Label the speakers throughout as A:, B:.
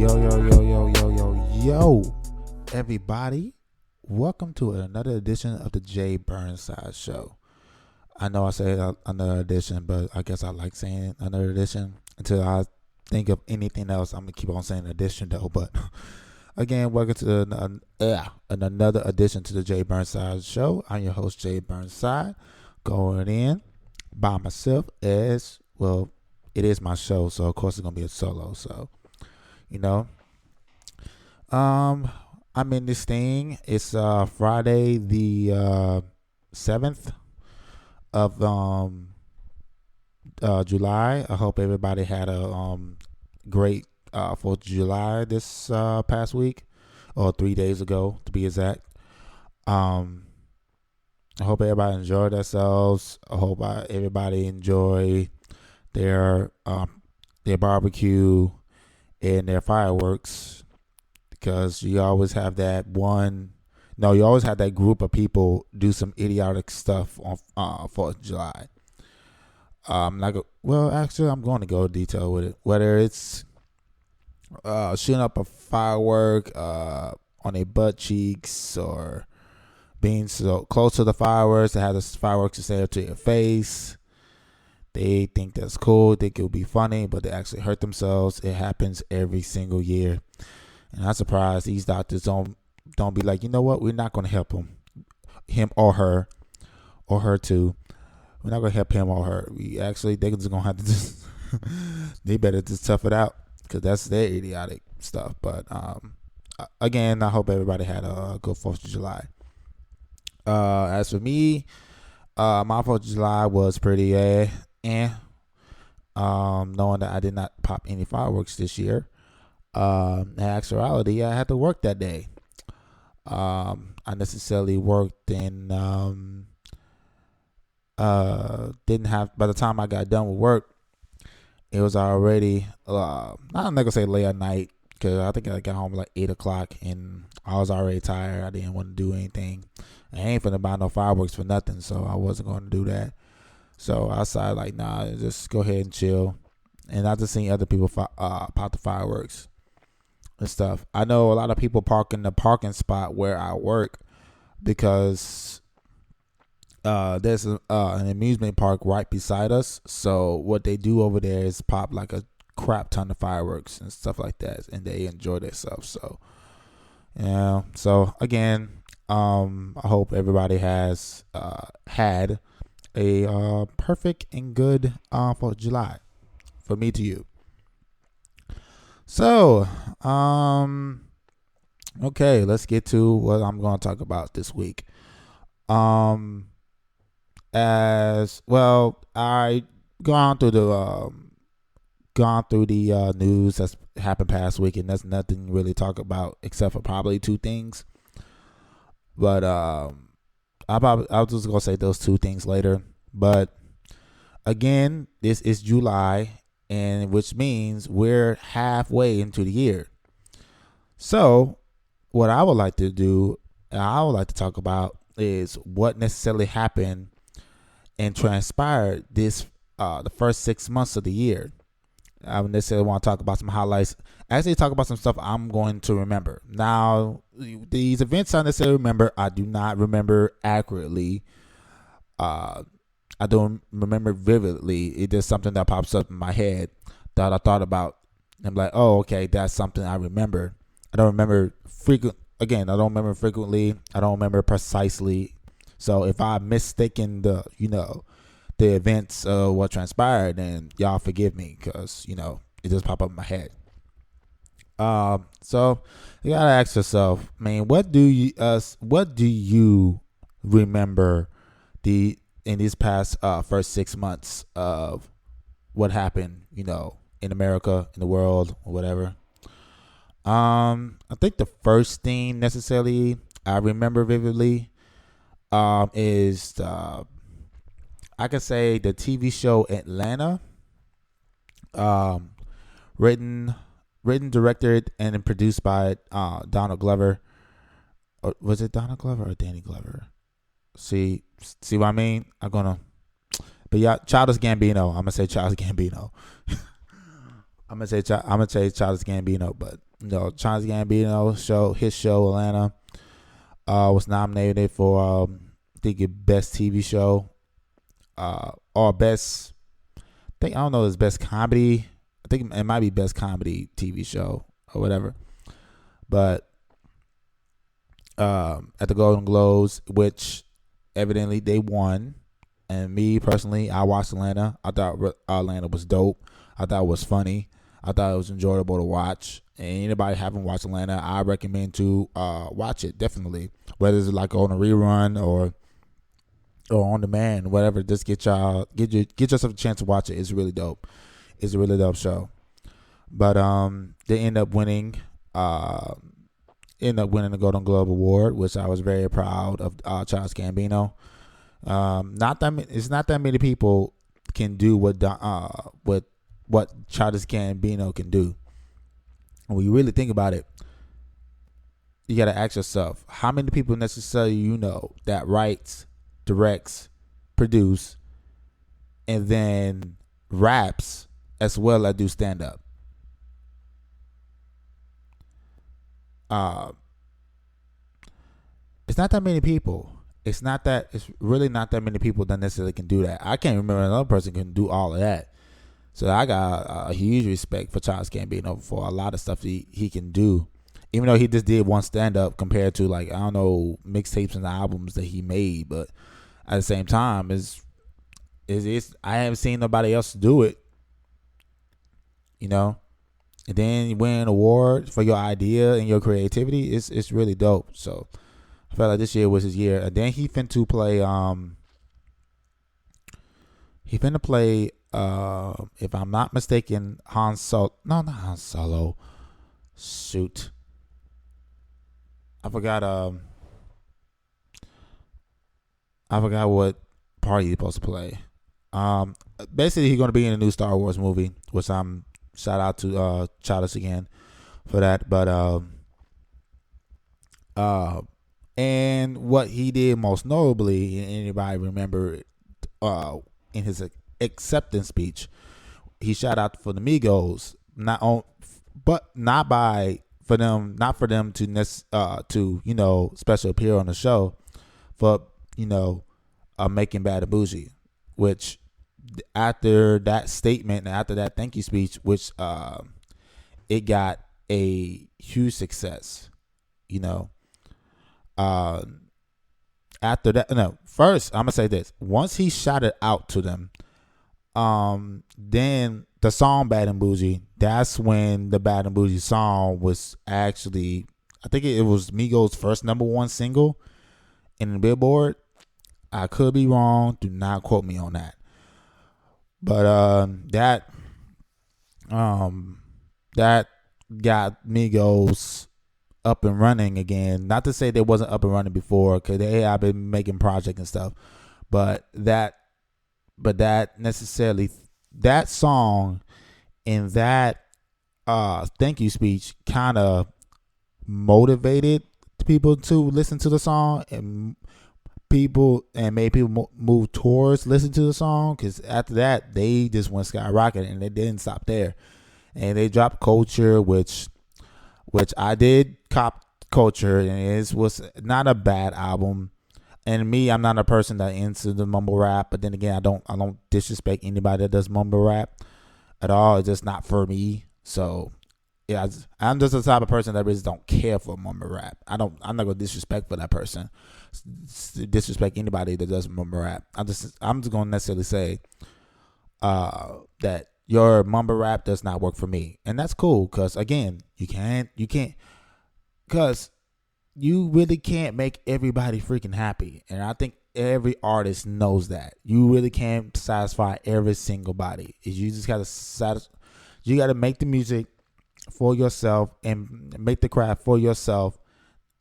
A: Yo, everybody. Welcome to another edition of the Jay Burnside Show. I know I say another edition, but I guess I like saying another edition until I think of anything else. I'm going to keep on saying edition, though. But again, welcome to another edition to the Jay Burnside Show. I'm your host, Jay Burnside, going in by myself as well. It is my show, so of course it's going to be a solo. So, I'm in this thing. It's Friday the 7th of July. I hope everybody had a great 4th of July this past week, or 3 days ago to be exact. I hope everybody enjoyed themselves. I hope everybody enjoy their barbecue and their fireworks, because you always have that group of people do some idiotic stuff on 4th of July. I'm going to go detail with it. Whether it's shooting up a firework on their butt cheeks, or being so close to the fireworks to have the fireworks to stay up to your face. They think that's cool, think it'll be funny, but they actually hurt themselves. It happens every single year. And I'm surprised these doctors don't be like, you know what, we're not going to help him or her too. We're not going to help him or her. They're just going to have to they better just tough it out, because that's their idiotic stuff. But again, I hope everybody had a good 4th of July. As for me, my 4th of July was pretty knowing that I did not pop any fireworks this year. In actuality, I had to work that day. I necessarily worked and didn't have, by the time I got done with work, it was already I'm not gonna say late at night, because I think I got home like 8 o'clock and I was already tired. I didn't want to do anything. I ain't finna buy no fireworks for nothing, so I wasn't going to do that. So I decided, like, nah, just go ahead and chill. And I just seen other people pop the fireworks and stuff. I know a lot of people park in the parking spot where I work, because there's an amusement park right beside us. So what they do over there is pop like a crap ton of fireworks and stuff like that, and they enjoy themselves. So yeah. So again, I hope everybody has had a perfect and good 4th of July, from me to you. So, okay, let's get to what I'm going to talk about this week. As well, I gone through the news that's happened past week, and there's nothing really to talk about except for probably two things. But I was just gonna say those two things later. But again, this is July, and which means we're halfway into the year. So what I would like to do, I would like to talk about, is what necessarily happened and transpired this the first 6 months of the year. I would necessarily want to talk about some highlights. Actually, talk about some stuff I'm going to remember. Now, these events I necessarily remember, I do not remember accurately. I don't remember vividly. It's just something that pops up in my head that I thought about. I'm like, oh, okay, that's something I remember. I don't remember I don't remember frequently. I don't remember precisely. So if I'm mistaken the events of what transpired, then y'all forgive me, because it just popped up in my head. So you gotta ask yourself, man, what do you remember in these past first 6 months of what happened, in America, in the world, or whatever? I think the first thing necessarily I remember vividly is I could say the TV show Atlanta, written, directed, and produced by Donald Glover. Or was it Donald Glover or Danny Glover? See what I mean? But yeah, Childish Gambino. I'm gonna say Childish Gambino. I'm gonna say Childish Gambino, but Childish Gambino his show Atlanta was nominated for I think best TV show or best. I don't know, his best comedy. I think it might be best comedy TV show or whatever. But at the Golden Globes, which evidently they won. And me personally, I watched Atlanta. I thought Atlanta was dope. I thought it was funny. I thought it was enjoyable to watch. And anybody haven't watched Atlanta, I recommend to watch it definitely. Whether it's like on a rerun or on demand, whatever. Just get yourself a chance to watch it. It's really dope. It's a really dope show. But they end up winning. The Golden Globe Award, which I was very proud of. Childish Gambino. It's not that many people can do what Childish Gambino can do. When you really think about it, you got to ask yourself, how many people necessarily that writes, directs, produce, and then raps as well as do stand up. It's not that many people. It's really not that many people that necessarily can do that. I can't remember another person can do all of that. So I got a huge respect for Childish Gambino for a lot of stuff he can do. Even though he just did one stand up compared to mixtapes and albums that he made, but at the same time, I haven't seen nobody else do it. And then you win an award for your idea and your creativity. It's really dope. So I felt like this year was his year. And then he finna play if I'm not mistaken, Han Solo. No, not Han Solo. Shoot. I forgot what part he's supposed to play. Basically he's gonna be in a new Star Wars movie, which I'm shout out to Childish again for that. But and what he did most notably, and anybody remember in his acceptance speech, he shout out for the Migos, not for them to special appear on the show, for Making Bad and Bougie, which after that statement and after that thank you speech, which it got a huge success. After that, no, first I'm gonna say this: once he shouted out to them, then the song Bad and Bougie, that's when the Bad and Bougie song was actually, I think it was Migos' first #1 single in the Billboard. I could be wrong. Do not quote me on that. But that got Migos up and running again. Not to say they wasn't up and running before, because they have been making projects and stuff. But that song and that thank you speech kind of motivated people to listen to the song and made people move towards listening to the song, because after that they just went skyrocketing and they didn't stop there, and they dropped Culture, which I did cop Culture, and it was not a bad album. And me, I'm not a person that into the mumble rap, but then again, I don't disrespect anybody that does mumble rap at all. It's just not for me. So yeah, I'm just the type of person that really don't care for mumble rap. I'm not gonna disrespect for that person, disrespect anybody that does mumble rap. I'm just gonna necessarily say that your mumble rap does not work for me, and that's cool. Because again, you can't, because you really can't make everybody freaking happy, and I think every artist knows that. You really can't satisfy every single body. You just gotta you gotta make the music for yourself and make the craft for yourself.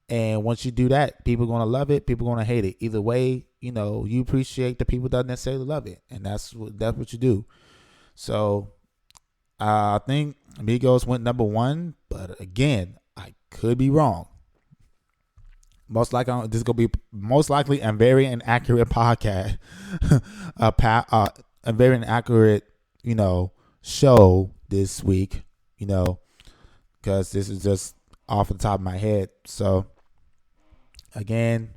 A: And once you do that, people are gonna love it. People are gonna hate it. Either way, you appreciate the people that don't necessarily love it, and that's what you do. So I think Migos went #1, but again, I could be wrong. Most likely, this is gonna be a very inaccurate podcast, a very inaccurate, show this week. because this is just off the top of my head. So again,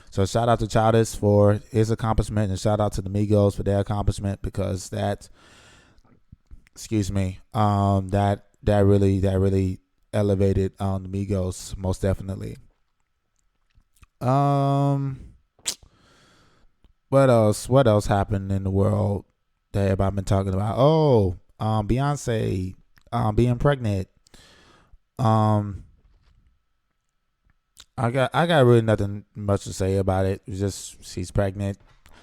A: so shout out to Childish for his accomplishment, and shout out to the Migos for their accomplishment, because that, that really elevated the Migos, most definitely. What else? What else happened in the world that everybody been talking about? Oh, Beyonce, being pregnant. Um, I got really nothing much to say about it. It's just she's pregnant.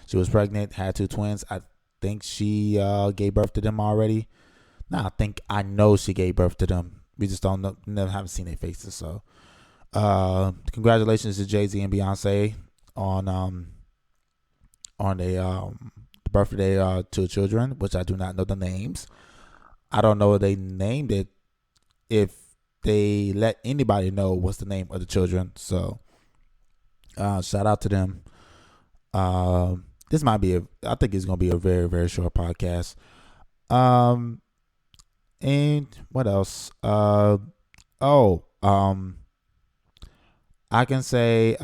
A: She was pregnant, had two twins. I think she gave birth to them already. No, I know she gave birth to them. We just don't know, never haven't seen their faces. So, congratulations to Jay-Z and Beyonce on the birthday to children, which I do not know the names. I don't know if they named it, if they let anybody know what's the name of the children. So shout out to them. This might be I think it's gonna be a very, very short podcast. And what else? I can say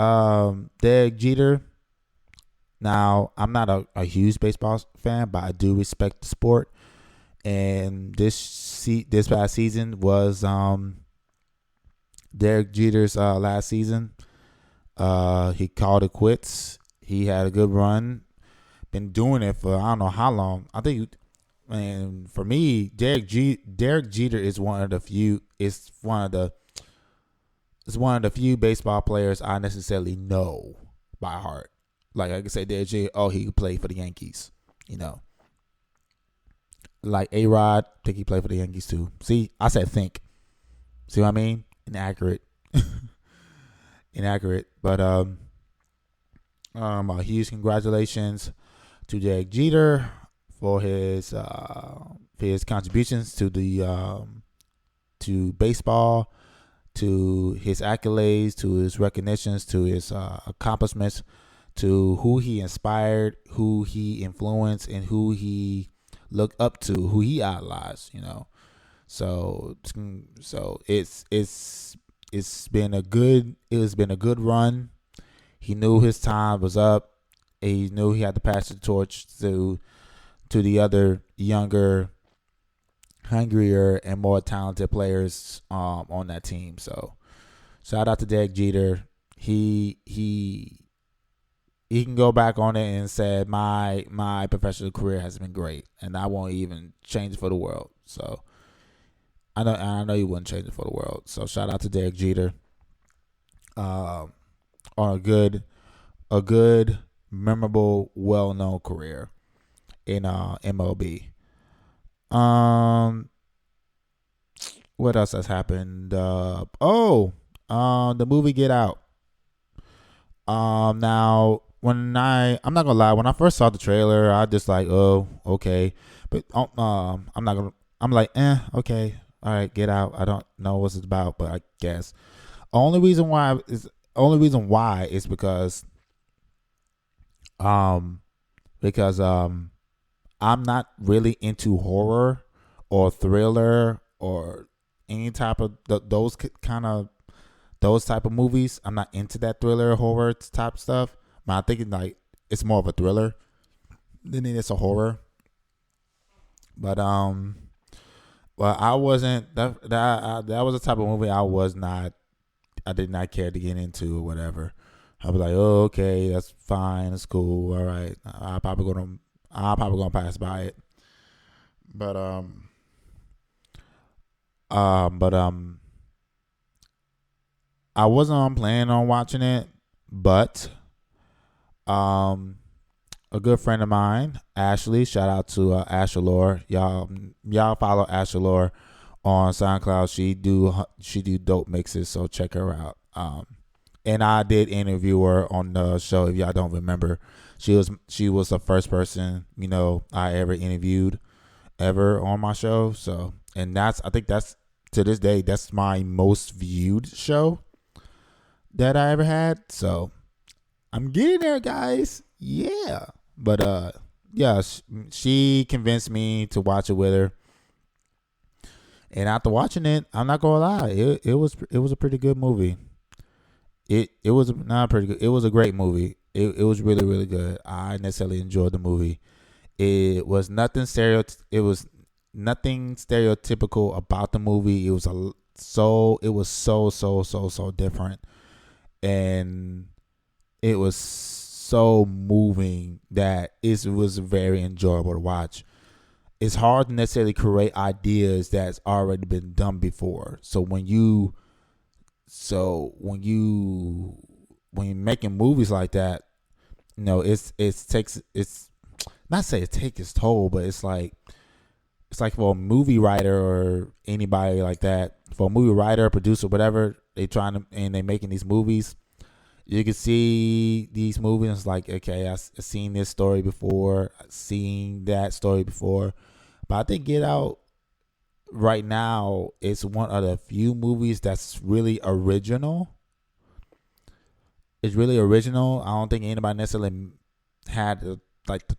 A: Derek Jeter. Now, I'm not a huge baseball fan, but I do respect the sport. And this past season was Derek Jeter's last season. He called it quits. He had a good run. Been doing it for I don't know how long. I think, and for me, Derek Jeter is one of the few. It's one of the few baseball players I necessarily know by heart. Like I can say, Derek Jeter, he could play for the Yankees. Like A-Rod, think he played for the Yankees too. See, I said think. See what I mean? Inaccurate. But a huge congratulations to Derek Jeter for his contributions to the to baseball, to his accolades, to his recognitions, to his accomplishments, to who he inspired, who he influenced, and who he looked up to, who he idolized. So it's been a good run. He knew his time was up. He knew he had to pass the torch to the other younger, hungrier, and more talented players on that team. So shout out to Derek Jeter. He can go back on it and say my professional career has been great, and I won't even change it for the world. So I know you wouldn't change it for the world. So shout out to Derek Jeter on a good, memorable, well-known career in MLB. What else has happened? The movie Get Out. Now I'm not gonna lie, when I first saw the trailer, I just like, oh, okay, but I'm like, okay, all right, Get Out. I don't know what it's about, but I guess only reason why is because I'm not really into horror or thriller or any type of those type of movies. I'm not into that thriller horror type stuff. But I'm thinking like it's more of a thriller than it's a horror. But well, I wasn't that was the type of movie I did not care to get into or whatever. I was like, oh, okay, that's fine, it's cool, all right. I'll probably gonna pass by it. But I wasn't planning on watching it, but a good friend of mine, Ashley, shout out to Ashley Lore. Y'all follow Ashley Lore on SoundCloud. She do dope mixes, so check her out. And I did interview her on the show. If y'all don't remember, she was the first person I ever interviewed ever on my show. So, and I think that's to this day that's my most viewed show that I ever had. So I'm getting there, guys. Yeah. But yeah, she convinced me to watch it with her. And after watching it, I'm not gonna lie, it was a pretty good movie. It was not pretty good. It was a great movie. It was really really good. I necessarily enjoyed the movie. It was nothing stereo. It was nothing stereotypical about the movie. It was so different, and it was so moving that it was very enjoyable to watch. It's hard to necessarily create ideas that's already been done before. When you're making movies like that, it's not say it takes its toll, but it's like for a movie writer or anybody like that, for a movie writer, producer, whatever, they making these movies. You can see these movies. It's like, okay, I've seen this story before, I've seen that story before, but I think Get Out right now is one of the few movies that's really original. It's really original. I don't think anybody necessarily had the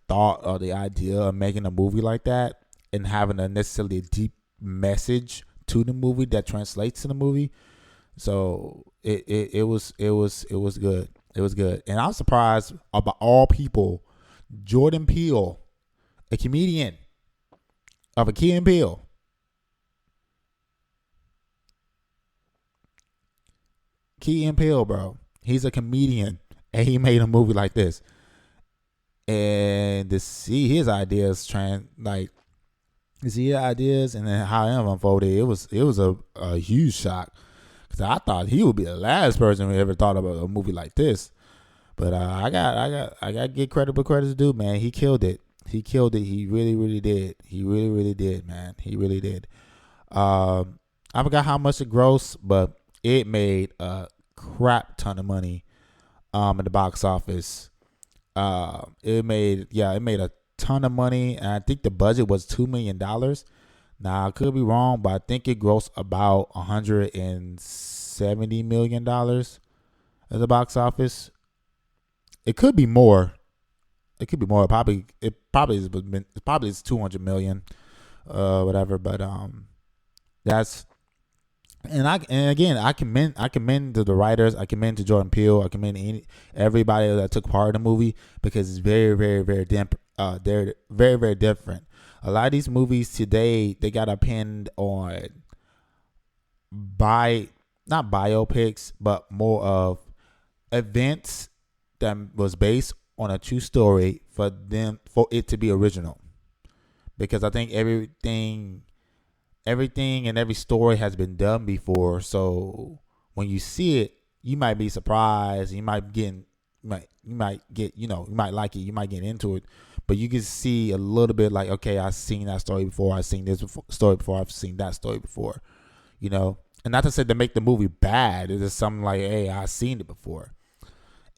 A: thought or the idea of making a movie like that and having a necessarily deep message to the movie that translates to the movie. So it was good. It was good, and I was surprised about all people, Jordan Peele, a comedian of a Key and Peele. Key and Peele, bro. He's a comedian, and he made a movie like this. And to see his ideas, to see his ideas, and then how it unfolded, it was a huge shock. Cause I thought he would be the last person who ever thought about a movie like this. But I got to give credit where credit's due, man. He killed it. He killed it. He really, really did. He really, really did, man. He really did. I forgot how much it grossed, but it made a crap ton of money in the box office. It made a ton of money, and I think the budget was $2 million. Now I could be wrong, but I think it grossed about $170 million at the box office. It could be more. It could be more. It probably is 200 million, whatever. But that's and again, I commend to the writers. I commend to Jordan Peele. I commend everybody that took part in the movie, because it's very very very they're very very different. A lot of these movies today, they got pinned on not biopics, but more of events that was based on a true story for it to be original. Because I think everything and every story has been done before. So when you see it, you might be surprised. You might like it. You might get into it, but you can see a little bit like, okay, I've seen that story before. I've seen story before. I've seen that story before. And not to say to make the movie bad. It's just something like, hey, I've seen it before.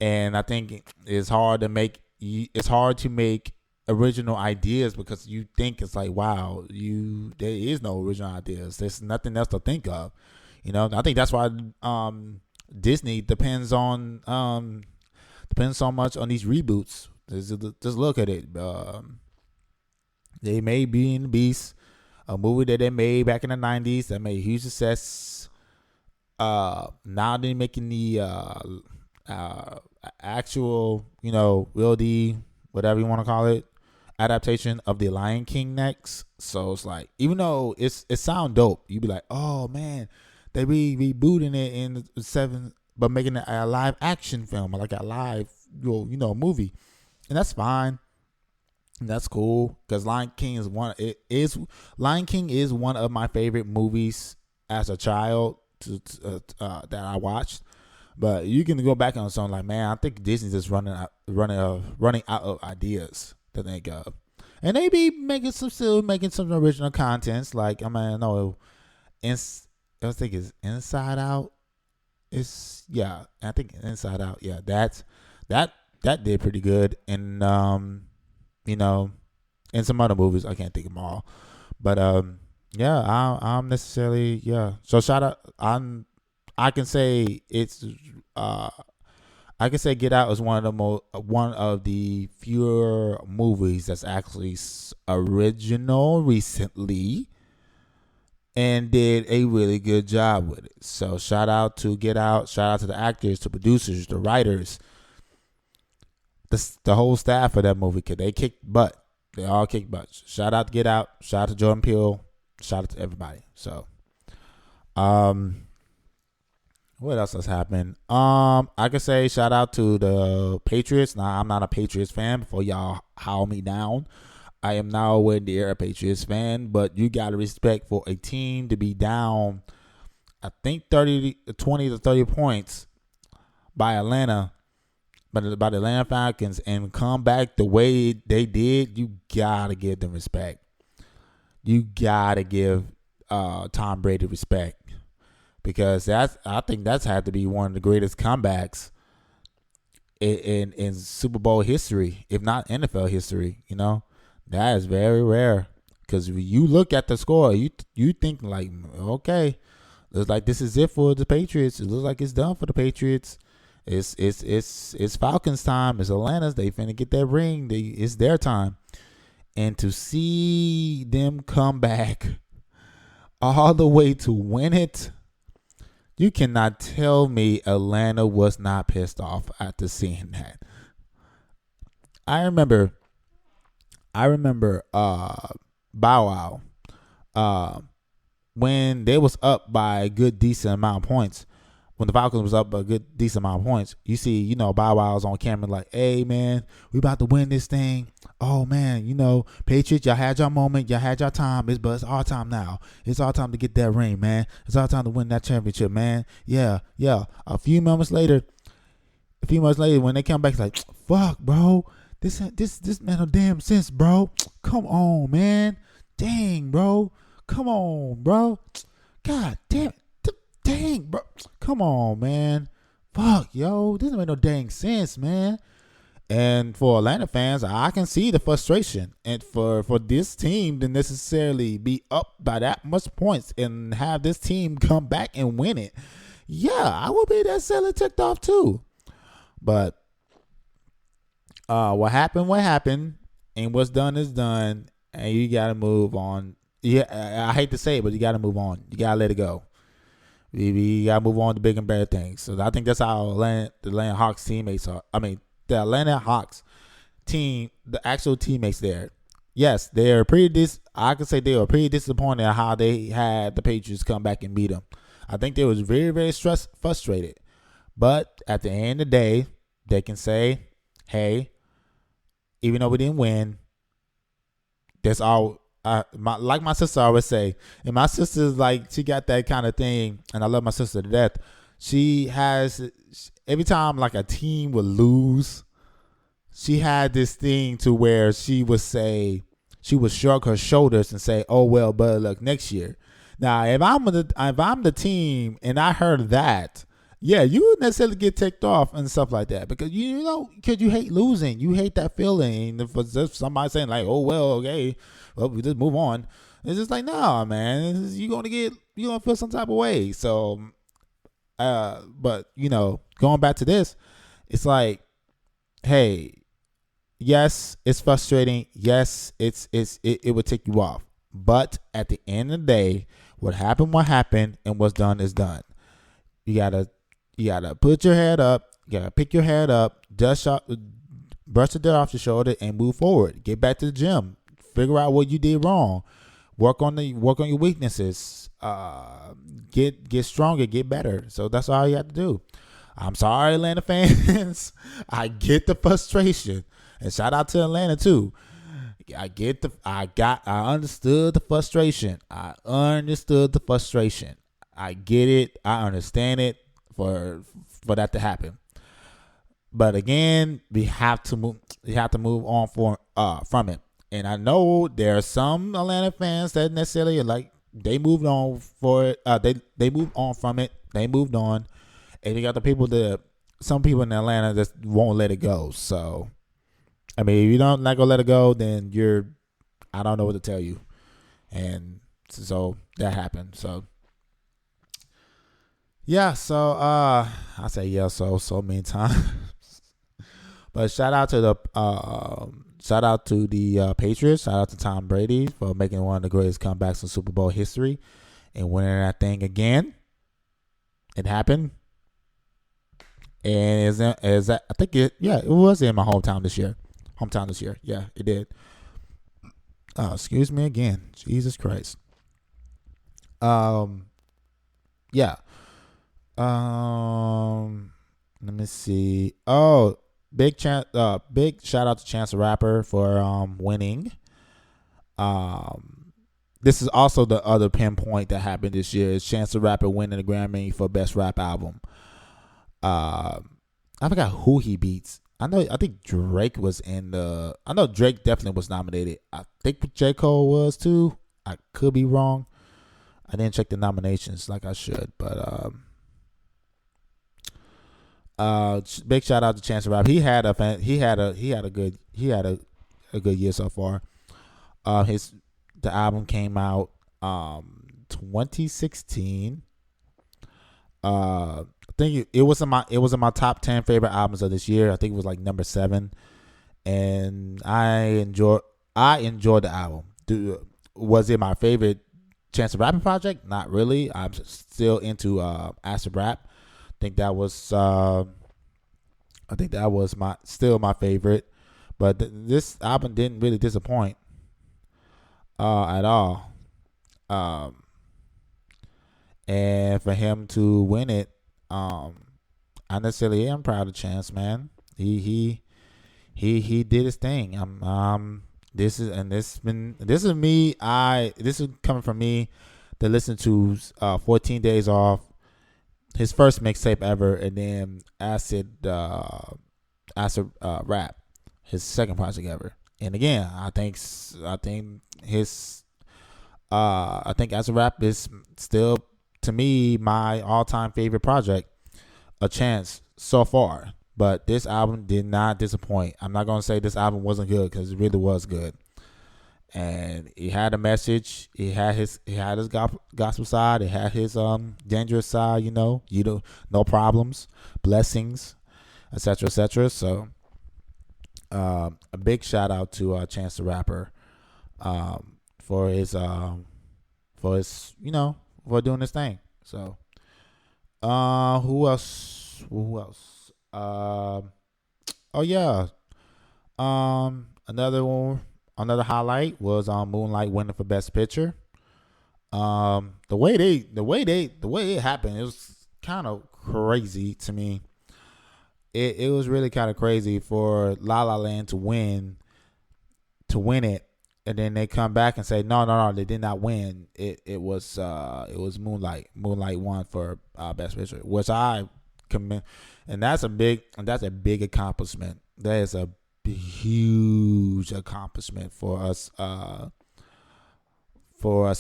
A: And I think it's hard to make. It's hard to make original ideas, because you think it's like, wow, there is no original ideas. There's nothing else to think of. I think that's why Disney depends so much on these reboots. Just look at it. They made Beauty and the Beast, a movie that they made back in the 90s that made a huge success. Now they're making the actual, real D, whatever you want to call it, adaptation of The Lion King next. So it's like, even though it sound dope, you'd be like, oh man, they rebooting it in the 7, but making it a live action film, like a live, movie, and that's fine. And that's cool, because Lion King is one of my favorite movies as a child that I watched. But you can go back on something like, man, I think Disney's just running out of ideas to think of, and they be making some original contents. Like, I mean, no, I think it's Inside Out. I think Inside Out. Yeah, that did pretty good, and in some other movies, I can't think of them all, but I'm necessarily So shout out. I can say Get Out is one of the fewer movies that's actually original recently. and did a really good job with it. So shout out to Get Out. Shout out to the actors, the producers, the writers, the whole staff of that movie. Cause they kicked butt. They all kicked butt. Shout out to Get Out. Shout out to Jordan Peele. Shout out to everybody. So, what else has happened? I could say shout out to the Patriots. Now, I'm not a Patriots fan. Before y'all howl me down, I am nowhere near a Patriots fan. But you got to respect for a team to be down, I think 20 to 30 points by Atlanta, by the Atlanta Falcons, and come back the way they did. You gotta give them respect. You gotta give Tom Brady respect. Because I think that's had to be one of the greatest comebacks in Super Bowl history, if not NFL history. You know, that is very rare. Because when you look at the score, you think like, okay, looks like this is it for the Patriots. It looks like it's done for the Patriots. It's Falcons time. It's Atlanta's. They finna get that ring. It's their time. And to see them come back all the way to win it. You cannot tell me Atlanta was not pissed off after seeing that. I remember Bow Wow when they was up by a good decent amount of points. When the Falcons was up by a good decent amount of points, you see, Bow Wow's on camera like, hey, man, we about to win this thing. Oh, man, Patriots, y'all had your moment. Y'all had your time. But it's our time now. It's our time to get that ring, man. It's our time to win that championship, man. Yeah. A few moments later, when they come back, it's like, fuck, bro. This man no damn sense, bro. Come on, man. Dang, bro. Come on, bro. God damn it. Dang, bro. Come on, man. Fuck, yo. This doesn't make no dang sense, man. And for Atlanta fans, I can see the frustration. And for this team to necessarily be up by that much points and have this team come back and win it, yeah, I would be that silly ticked off too. But what happened, and what's done is done, and you got to move on. Yeah, I hate to say it, but you got to move on. You got to let it go. We got to move on to big and better things. So I think that's how the Atlanta Hawks teammates are. I mean, the Atlanta Hawks team, the actual teammates there. Yes, they are I could say they were pretty disappointed at how they had the Patriots come back and beat them. I think they was very, very frustrated. But at the end of the day, they can say, hey, even though we didn't win, that's all. Like my sister always say, and my sister's like, she got that kind of thing, and I love my sister to death. She has, every time like a team would lose, she had this thing to where she would shrug her shoulders and say, oh well, better luck next year. Now if I'm the team and I heard that, yeah, you wouldn't necessarily get ticked off and stuff like that, because because you hate losing, you hate that feeling. If somebody saying like, oh well, okay, well, we just move on. It's just like, nah, man, you're gonna feel some type of way. So, but going back to this, it's like, hey, yes, it's frustrating. Yes, it would tick you off. But at the end of the day, what happened, and what's done is done. You gotta put your head up. You gotta pick your head up, brush the dirt off your shoulder, and move forward. Get back to the gym. Figure out what you did wrong. Work on your weaknesses. Get stronger. Get better. So that's all you have to do. I'm sorry, Atlanta fans. I get the frustration, and shout out to Atlanta too. I understood the frustration. I get it. I understand it for that to happen. But again, we have to move on from it. And I know there are some Atlanta fans that necessarily are like, they moved on for it. They moved on from it. They moved on. And you got some people in Atlanta that won't let it go. So, I mean, if you don't not gonna let it go, then I don't know what to tell you. And so that happened. So yeah, so I say yeah so many times. But shout out to the Patriots. Shout out to Tom Brady for making one of the greatest comebacks in Super Bowl history. and winning that thing again. It happened. And I think it was in my hometown this year. Yeah, it did. Excuse me again. Jesus Christ. Yeah. Let me see. Oh, big shout out to Chance the Rapper for winning. This is also the other pinpoint that happened this year. Is Chance the Rapper winning the Grammy for Best Rap Album. I forgot who he beats. I think Drake was in the. I know Drake definitely was nominated. I think J. Cole was too. I could be wrong. I didn't check the nominations like I should, but big shout out to Chance the Rapper. He had a good year so far. The album came out 2016. I think it was in my top 10 favorite albums of this year. I think it was like number 7, and I enjoyed the album. Was it my favorite Chance the Rapper project? Not really. I'm still into acid rap. I think that was still my favorite, but this album didn't really disappoint at all. And for him to win it, I necessarily am proud of Chance, man. He did his thing. This is coming from me that listened to 14 Days Off, his first mixtape ever, and then acid rap, his second project ever. And again, I think acid rap is still, to me, my all-time favorite project, a Chance so far. But this album did not disappoint. I'm not gonna say this album wasn't good, because it really was good. And he had a message. He had his gospel side. He had his dangerous side. No problems, blessings, etc., etc. So a big shout out to Chance the Rapper for doing this thing. So who else? Another highlight was Moonlight winning for Best Picture. The way it happened, it was kind of crazy to me. It was really kind of crazy for La La Land to win it, and then they come back and say no, they did not win. It was Moonlight. Moonlight won for Best Picture, which I commend, and that's a big accomplishment. That is a huge accomplishment for us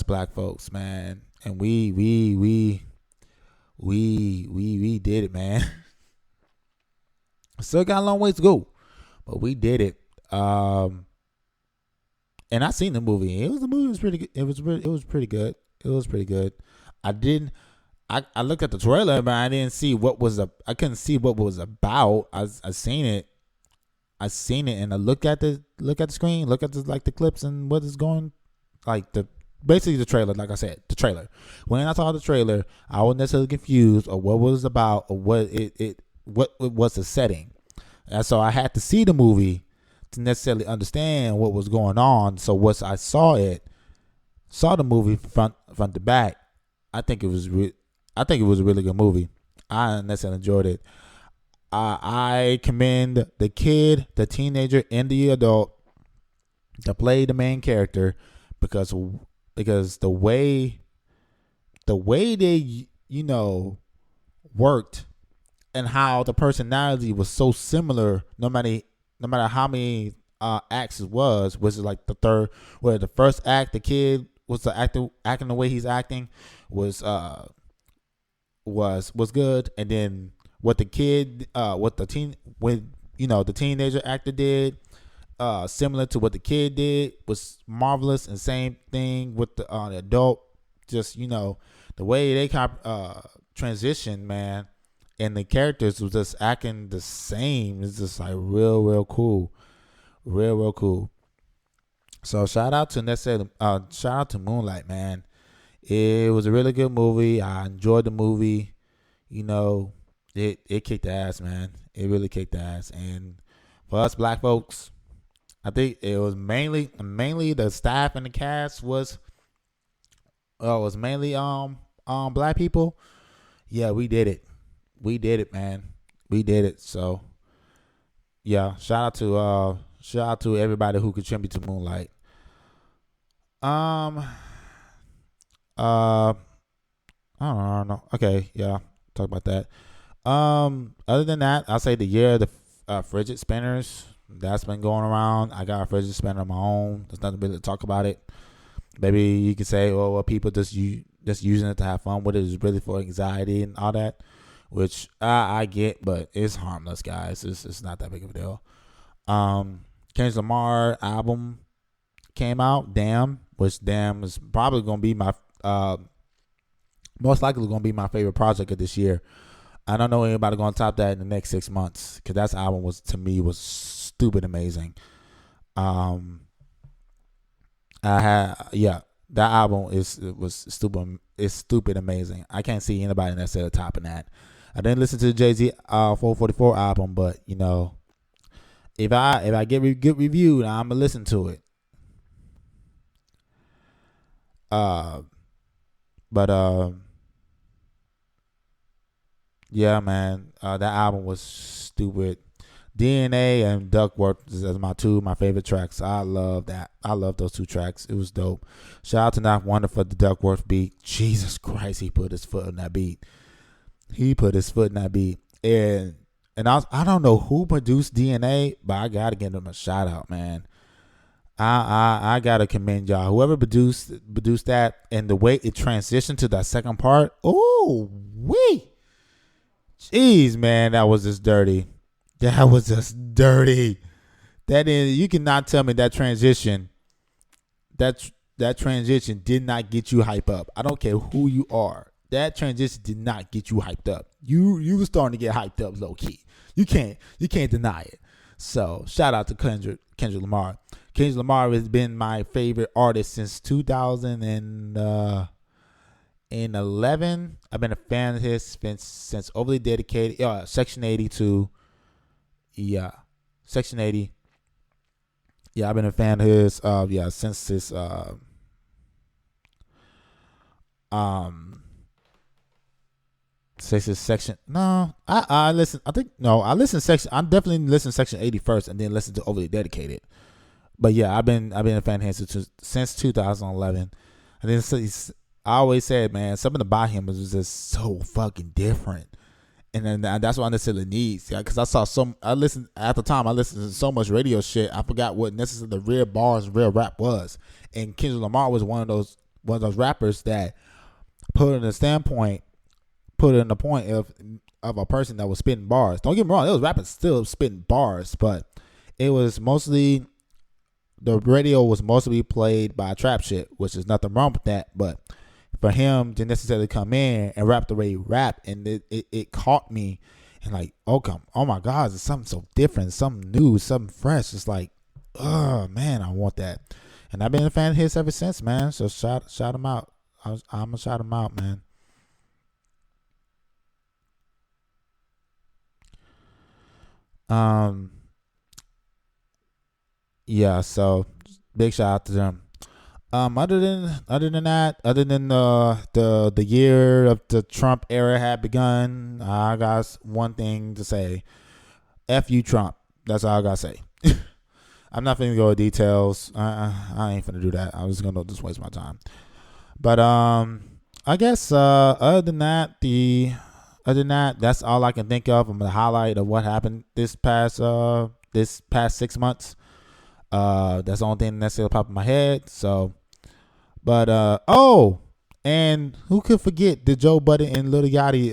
A: black folks, man. And we did it, man. Still got a long ways to go, but we did it. And I seen the movie. It was pretty good. It was pretty good. I looked at the trailer, but I couldn't see what was about. I seen it, and I look at the screen, look at the clips and what is going, basically the trailer. Like I said, the trailer. When I saw the trailer, I wasn't necessarily confused or what was about or what was the setting, and so I had to see the movie to necessarily understand what was going on. So once I saw the movie front to back, I think it was a really good movie. I necessarily enjoyed it. I commend the kid, the teenager, and the adult to play the main character because the way they worked and how the personality was so similar, no matter how many acts it was it like the third, where the first act the kid was acting the way he's acting was good, and then what the teenager actor did, similar to what the kid did, was marvelous. And same thing with the adult, just the way they transition, man, and the characters was just acting the same. It's just like real cool, real cool. So shout out to Moonlight, man. It was a really good movie. I enjoyed the movie. You know, it kicked the ass, man. It really kicked the ass. And for us black folks, I think it was mainly the staff and the cast was mainly black people. Yeah, we did it. We did it, man. We did it. So yeah, shout out to everybody who contributed to Moonlight. Um I don't know. Okay, yeah, talk about that. Other than that, I'll say the year of the fidget spinners that's been going around. I got a fidget spinner of my own. There's nothing really to talk about it. Maybe you could say, well, people just using it to have fun with it is really for anxiety and all that, which I get, but it's harmless, guys. It's not that big of a deal. Kendrick Lamar album came out, which is probably gonna be my most likely gonna be my favorite project of this year. I don't know anybody gonna top that in the next 6 months because that album was stupid amazing. That album was stupid amazing. I can't see anybody that's at the top of that. I didn't listen to the Jay-Z 444 album, but you know, if I get good review, I'm gonna listen to it. Yeah, man, that album was stupid. DNA and Duckworth is my favorite tracks. I love that. I love those two tracks. It was dope. Shout out to Not Wonder for the Duckworth beat. Jesus Christ, he put his foot on that beat. And I don't know who produced DNA, but I gotta give him a shout out, man. I gotta commend y'all. Whoever produced that and the way it transitioned to that second part. Oh wee, jeez, man, that was just dirty. That was just dirty. You cannot tell me that transition. That transition did not get you hype up. I don't care who you are. That transition did not get you hyped up. You were starting to get hyped up low key. You can't deny it. So shout out to Kendrick Lamar. Kendrick Lamar has been my favorite artist since 2011. I've been a fan of his since Overly Dedicated. Section 82. Yeah, Section 80. Yeah, I've been a fan of his. Since this. Section. No, I listen. I think no, I listen section. I definitely listen to Section 80 first, and then listen to Overly Dedicated. But yeah, I've been a fan of his since 2011, and then I always said, man, something about him was just so fucking different. And then that's what I necessarily needs, because I listened to so much radio shit, I forgot what necessarily the real bars, real rap was. And Kendrick Lamar was one of those rappers that put in the point of a person that was spitting bars. Don't get me wrong, there was rappers still spitting bars, but it was mostly, the radio was mostly played by trap shit, which is nothing wrong with that, but for him to necessarily come in and rap the way he rap, and it caught me, and like, oh my God, it's something so different, something new, something fresh. It's like, oh man, I want that. And I've been a fan of his ever since, man. So shout him out. I'm gonna shout him out, man. Yeah, so big shout out to them. Other than that, other than the year of the Trump era had begun, I got one thing to say: F you, Trump. That's all I gotta say. I'm not finna go into details. I ain't finna do that. I'm just gonna waste my time. But I guess other than that, that's all I can think of. I'm gonna highlight of what happened this past 6 months. That's the only thing that's still popping in my head. So. But and who could forget the Joe Budden and Lil Yachty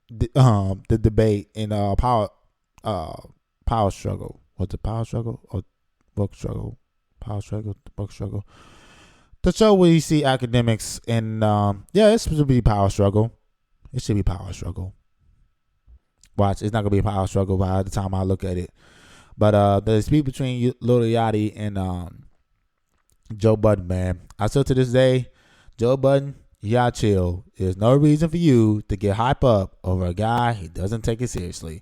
A: the debate in power struggle? What's it, power struggle or book struggle? Power struggle, book struggle. The show where you see academics and it should be power struggle. It should be power struggle. Watch, it's not gonna be a power struggle by the time I look at it. But the dispute between Lil Yachty and Joe Budden, man. I still to this day, Joe Budden, You gotta chill. There's no reason for you to get hype up over a guy he doesn't take it seriously.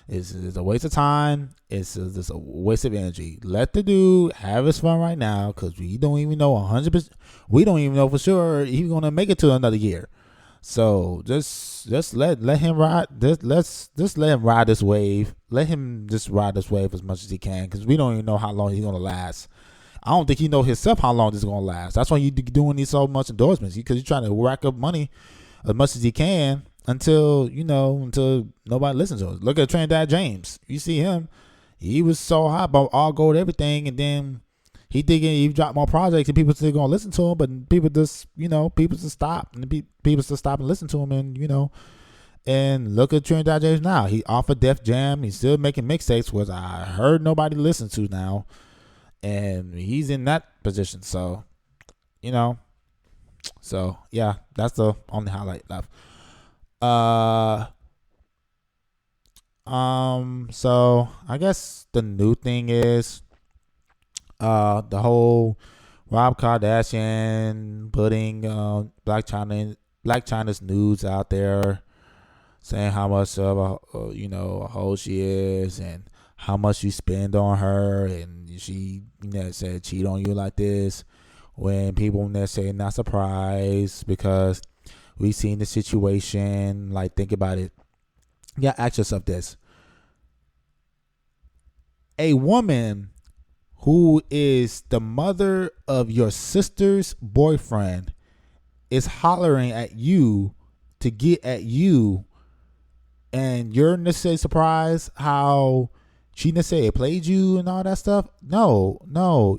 A: It's a waste of time. It's a waste of energy. Let the dude have his fun right now, because we don't even know 100%. We don't even know for sure he's gonna make it to another year. So just let him ride. Just let him ride this wave. Let him just ride this wave as much as he can, because we don't even know how long he's gonna last. I don't think he know himself how long this is gonna last. That's why you doing these so much endorsements, because you're trying to rack up money as much as he can until nobody listens to us. Look at Trinidad James. You see him, he was so hot about all gold everything, and then he thinking he dropped more projects and people still gonna listen to him, but people just stop and people just stop and listen to him, and look at Trinidad James now. He off of Def Jam. He's still making mixtapes, which I heard nobody listen to now. And he's in that position. So, yeah, that's the only highlight left. So I guess the new thing is the whole Rob Kardashian putting Black China's nudes out there, saying how much of a hoe she is and how much you spend on her, and she said cheat on you like this, when people say not surprised because we've seen the situation. Like, think about it. Yeah, ask yourself this: a woman who is the mother of your sister's boyfriend is hollering at you to get at you, and you're necessarily surprised how she necessarily played you and all that stuff? No,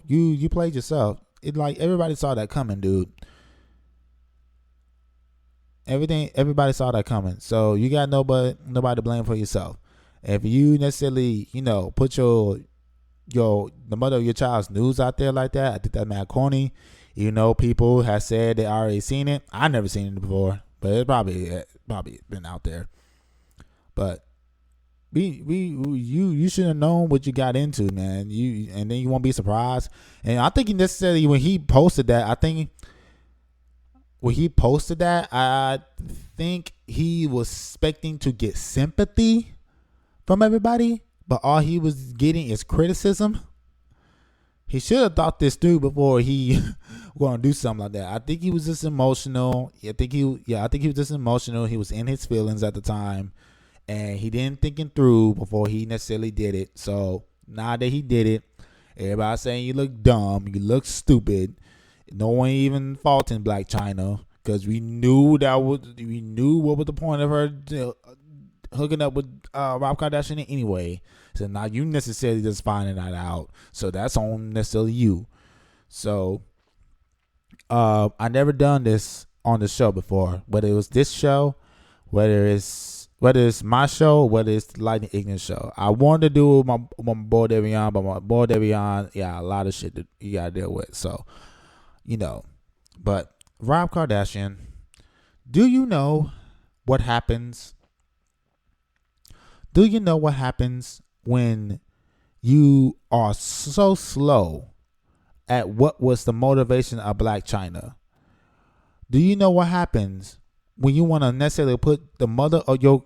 A: you played yourself. It, like, everybody saw that coming, dude. Everybody saw that coming. So you got nobody to blame for yourself. If you necessarily, put the mother of your child's news out there like that, I think that's mad corny. People have said they already seen it. I never seen it before, but it's probably been out there. But you should have known what you got into, man. And then you won't be surprised. And I think necessarily when he posted that, I think he was expecting to get sympathy from everybody, but all he was getting is criticism. He should have thought this through before he going to do something like that. I think he was just emotional. I think he was just emotional. He was in his feelings at the time, and he didn't think it through before he necessarily did it. So now that he did it, everybody saying you look dumb, you look stupid. No one even faulting Black China, because we knew what was the point of her hooking up with Rob Kardashian anyway. So now you necessarily just finding that out. So that's on necessarily you. So I never done this on the show before, whether it was this show, whether it's my show, whether it's the Lightning Ignorance show. I wanted to do my boy Devion, but my boy Devion, a lot of shit that you gotta deal with. So, but Rob Kardashian, do you know what happens? Do you know what happens when you are so slow at what was the motivation of Black China? Do you know what happens when you want to necessarily put the mother of your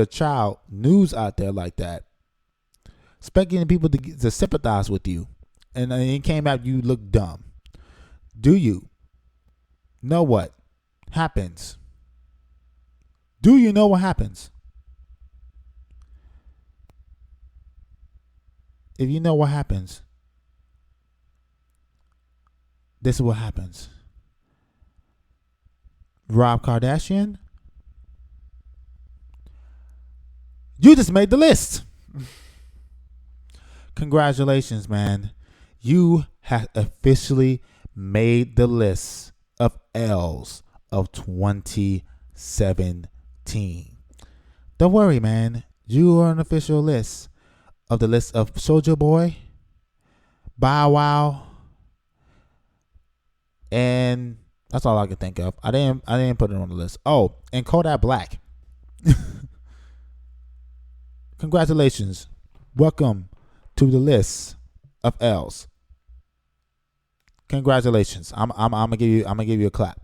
A: child news out there like that, expecting people to sympathize with you, and it came out you look dumb? Do you know what happens? Do you know what happens? If you know what happens, this is what happens. Rob Kardashian, you just made the list. Congratulations, man. You have officially made the list of L's of 2017. Don't worry, man. You are an official list of the list of Soulja Boy, Bow Wow, and that's all I can think of. I didn't put it on the list. Oh, and Kodak Black. Congratulations. Welcome to the list of L's. Congratulations. I'm gonna give you a clap.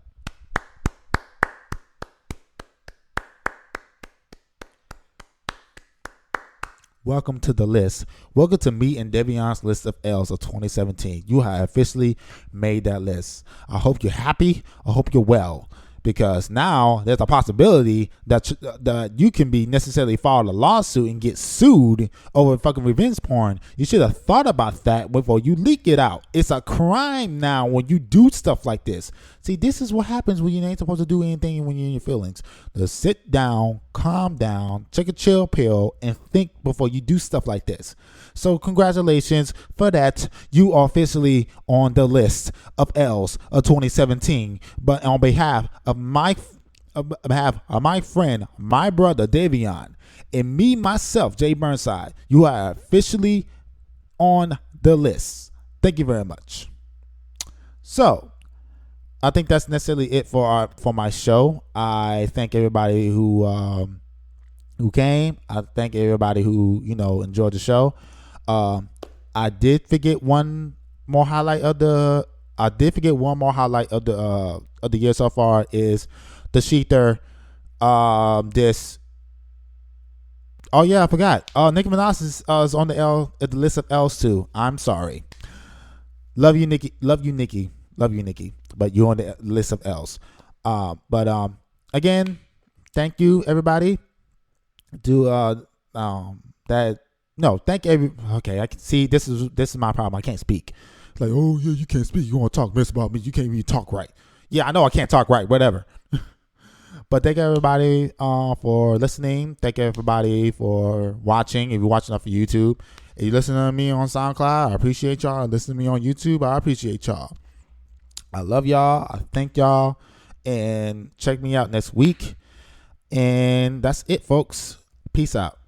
A: Welcome to the list. Welcome to me and Devion's list of L's of 2017. You have officially made that list. I hope you're happy. I hope you're well. Because now there's a possibility that you can be necessarily filed a lawsuit and get sued over fucking revenge porn. You should have thought about that before you leak it out. It's a crime now when you do stuff like this. See, this is what happens when you ain't supposed to do anything when you're in your feelings. Just sit down, calm down, take a chill pill, and think before you do stuff like this. So congratulations for that. You are officially on the list of L's of 2017. But on behalf of my friend, my brother Davion, and me myself, Jay Burnside, you are officially on the list. Thank you very much. So I think that's necessarily it for my show. I thank everybody who came. I thank everybody who enjoyed the show. I did forget one more highlight of the year so far is the Sheether this. Oh yeah, I forgot. Nicki Minaj is on the list of L's too. I'm sorry. Love you, Nicki. Love you, Nicki. But you're on the list of L's. But again, thank you everybody. Thank every. Okay, I can see this is my problem. I can't speak. It's like, oh yeah, you can't speak. You want to talk mess about me? You can't even talk right. Yeah, I know I can't talk right. Whatever. But thank everybody for listening. Thank everybody for watching. If you're watching off of YouTube, if you're listening to me on SoundCloud, I appreciate y'all. Listening to me on YouTube, I appreciate y'all. I love y'all. I thank y'all. And check me out next week. And that's it, folks. Peace out.